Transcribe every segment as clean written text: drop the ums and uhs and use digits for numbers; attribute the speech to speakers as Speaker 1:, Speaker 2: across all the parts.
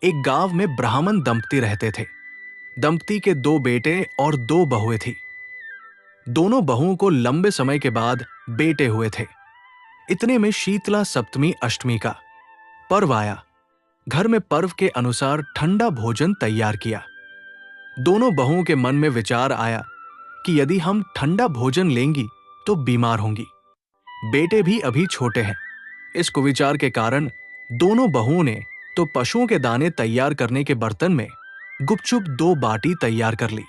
Speaker 1: एक गांव में ब्राह्मण दंपति रहते थे। दंपति के 2 बेटे और 2 बहुएं थी। दोनों बहुओं को लंबे समय के बाद बेटे हुए थे। इतने में शीतला सप्तमी अष्टमी का पर्व आया। घर में पर्व के अनुसार ठंडा भोजन तैयार किया। दोनों बहुओं के मन में विचार आया कि यदि हम ठंडा भोजन लेंगी तो बीमार होंगी। बेटे भी अभी छोटे हैं। इस कुविचार के कारण दोनों बहुओं ने तो पशुओं के दाने तैयार करने के बर्तन में गुपचुप 2 बाटी तैयार कर ली।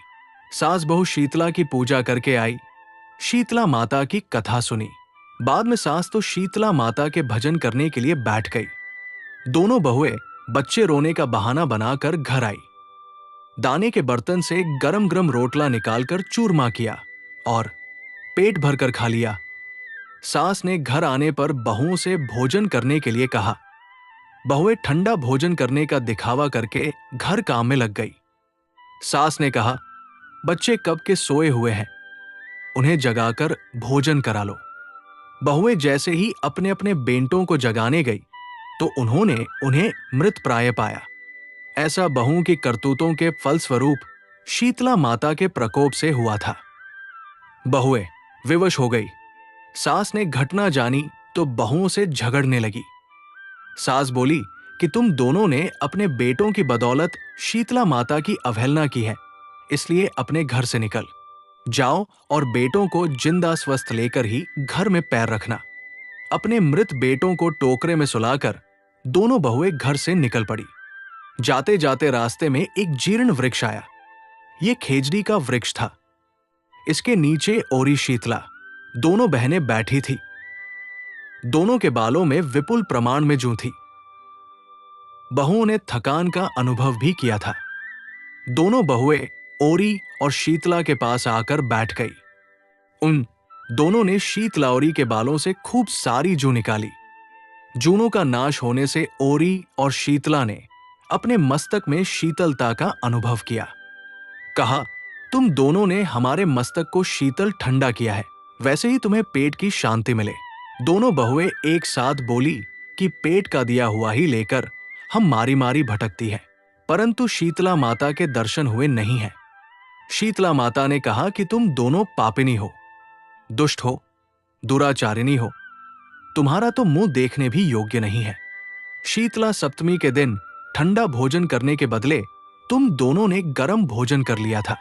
Speaker 1: सास बहू शीतला की पूजा करके आई। शीतला माता की कथा सुनी। बाद में सास तो शीतला माता के भजन करने के लिए बैठ गई। दोनों बहुएं बच्चे रोने का बहाना बनाकर घर आई। दाने के बर्तन से गरम गरम रोटला निकालकर चूरमा किया और पेट भरकर खा लिया। सास ने घर आने पर बहुओं से भोजन करने के लिए कहा। बहुएं ठंडा भोजन करने का दिखावा करके घर काम में लग गई। सास ने कहा, बच्चे कब के सोए हुए हैं, उन्हें जगाकर भोजन करा लो। बहुएं जैसे ही अपने अपने बेटों को जगाने गई तो उन्होंने उन्हें मृत प्राय पाया। ऐसा बहुओं की करतूतों के फलस्वरूप शीतला माता के प्रकोप से हुआ था। बहुएं विवश हो गई। सास ने घटना जानी तो बहुओं से झगड़ने लगी। सास बोली कि तुम दोनों ने अपने बेटों की बदौलत शीतला माता की अवहेलना की है, इसलिए अपने घर से निकल जाओ और बेटों को जिंदा स्वस्थ लेकर ही घर में पैर रखना। अपने मृत बेटों को टोकरे में सुलाकर दोनों बहुएं घर से निकल पड़ी। जाते जाते रास्ते में एक जीर्ण वृक्ष आया। यह खेजड़ी का वृक्ष था। इसके नीचे ओरी शीतला दोनों बहनें बैठी थी। दोनों के बालों में विपुल प्रमाण में जूं थी। बहुओं ने थकान का अनुभव भी किया था। दोनों बहुएं ओरी और शीतला के पास आकर बैठ गई। उन दोनों ने शीतला ओरी के बालों से खूब सारी जूं निकाली। जूनों का नाश होने से ओरी और शीतला ने अपने मस्तक में शीतलता का अनुभव किया। कहा, तुम दोनों ने हमारे मस्तक को शीतल ठंडा किया है, वैसे ही तुम्हें पेट की शांति मिले। दोनों बहुएं एक साथ बोली कि पेट का दिया हुआ ही लेकर हम मारी मारी भटकती हैं, परंतु शीतला माता के दर्शन हुए नहीं हैं। शीतला माता ने कहा कि तुम दोनों पापिनी हो, दुष्ट हो, दुराचारिणी हो, तुम्हारा तो मुंह देखने भी योग्य नहीं है। शीतला सप्तमी के दिन ठंडा भोजन करने के बदले तुम दोनों ने गर्म भोजन कर लिया था।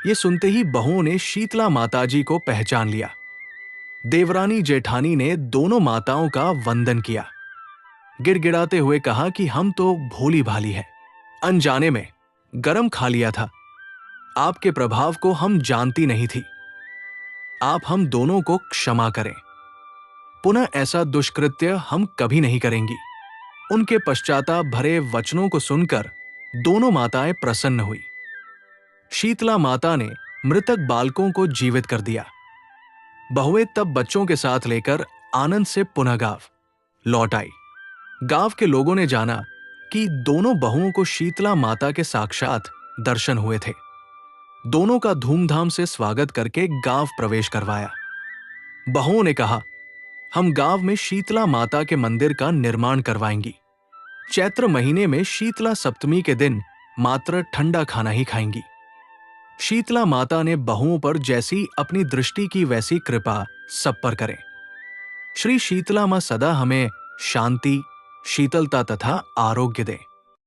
Speaker 1: ये सुनते ही बहुओं ने शीतला माताजी को पहचान लिया। देवरानी जेठानी ने दोनों माताओं का वंदन किया। गिड़गिड़ाते हुए कहा कि हम तो भोली भाली हैं, अनजाने में गरम खा लिया था। आपके प्रभाव को हम जानती नहीं थी। आप हम दोनों को क्षमा करें। पुनः ऐसा दुष्कृत्य हम कभी नहीं करेंगी। उनके पश्चाताप भरे वचनों को सुनकर दोनों माताएं प्रसन्न हुई। शीतला माता ने मृतक बालकों को जीवित कर दिया। बहुएं तब बच्चों के साथ लेकर आनंद से पुनः गांव लौट आई। गांव के लोगों ने जाना कि दोनों बहुओं को शीतला माता के साक्षात दर्शन हुए थे। दोनों का धूमधाम से स्वागत करके गांव प्रवेश करवाया। बहुओं ने कहा, हम गांव में शीतला माता के मंदिर का निर्माण करवाएंगी। चैत्र महीने में शीतला सप्तमी के दिन मात्र ठंडा खाना ही खाएंगी। शीतला माता ने बहुओं पर जैसी अपनी दृष्टि की वैसी कृपा सब पर करें। श्री शीतला मां सदा हमें शांति, शीतलता तथा आरोग्य दें।